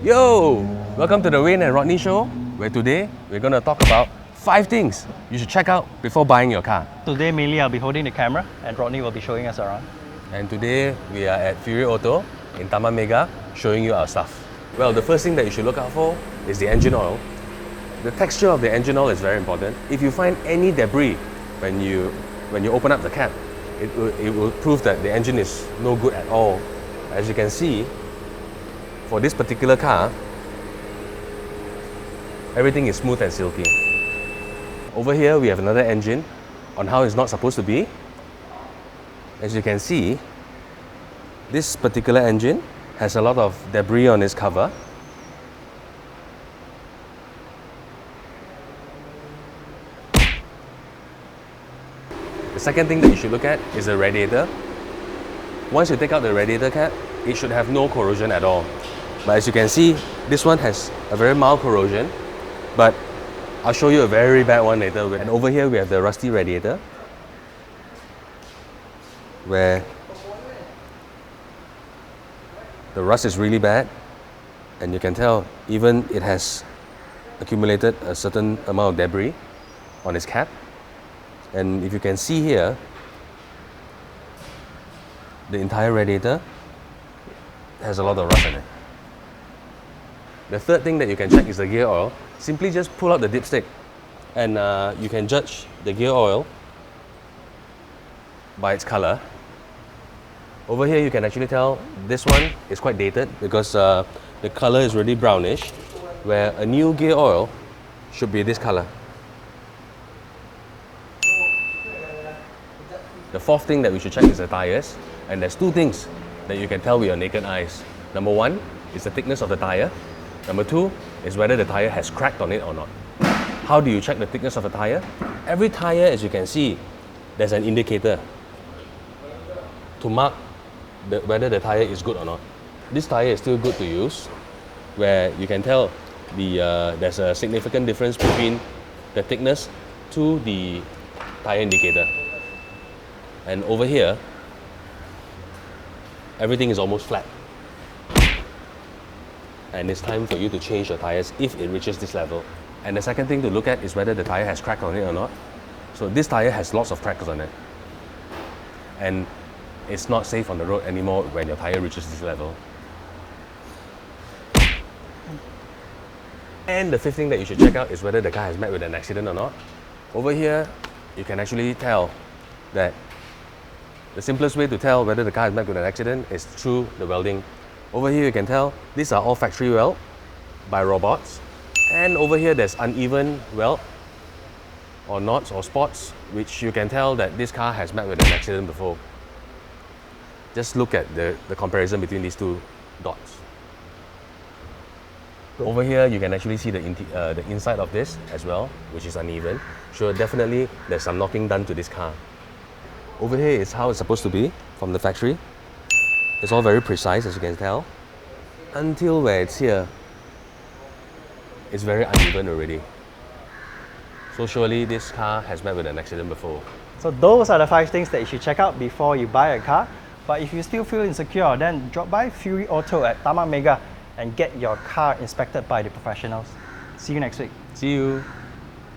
Yo! Welcome to the Wayne and Rodney Show, where today we're going to talk about 5 things you should check out before buying your car. Today, mainly I'll be holding the camera and Rodney will be showing us around. And today we are at Fury Auto in Taman Megah showing you our stuff. Well, the first thing that you should look out for is the engine oil. The texture of the engine oil is very important. If you find any debris when you open up the cap, it will prove that the engine is no good at all. As you can see, for this particular car, everything is smooth and silky. Over here we have another engine on how it's not supposed to be. As you can see, this particular engine has a lot of debris on its cover. The second thing that you should look at is the radiator. Once you take out the radiator cap, it should have no corrosion at all. But as you can see, this one has a very mild corrosion, but I'll show you a very bad one later. And over here we have the rusty radiator, where the rust is really bad, and you can tell even it has accumulated a certain amount of debris on its cap. And if you can see here, the entire radiator has a lot of rust in it. The third thing that you can check is the gear oil. Simply just pull out the dipstick and you can judge the gear oil by its color. Over here you can actually tell this one is quite dated because the color is really brownish, where a new gear oil should be this color. The fourth thing that we should check is the tires, and there's 2 things that you can tell with your naked eyes. Number 1 is the thickness of the tire. Number 2 is whether the tire has cracked on it or not. How do you check the thickness of a tire? Every tire, as you can see, there's an indicator to mark whether the tire is good or not. This tire is still good to use, where you can tell there's a significant difference between the thickness to the tire indicator. And over here, everything is almost flat. And it's time for you to change your tires if it reaches this level. And the second thing to look at is whether the tire has cracked on it or not. So this tire has lots of cracks on it. And it's not safe on the road anymore when your tire reaches this level. And the fifth thing that you should check out is whether the car has met with an accident or not. Over here, you can actually tell that the simplest way to tell whether the car has met with an accident is through the welding. Over here you can tell these are all factory weld by robots. And over here there's uneven weld or knots or spots, which you can tell that this car has met with an accident before. Just look at the comparison between these 2 dots. Over here you can actually see the inside of this as well, which is uneven. Sure, definitely there's some knocking done to this car. Over here is how it's supposed to be from the factory. It's all very precise, as you can tell. Until where it's here, it's very uneven already. So surely this car has met with an accident before. So those are the 5 things that you should check out before you buy a car. But if you still feel insecure, then drop by Fury Auto at Taman Megah and get your car inspected by the professionals. See you next week. See you.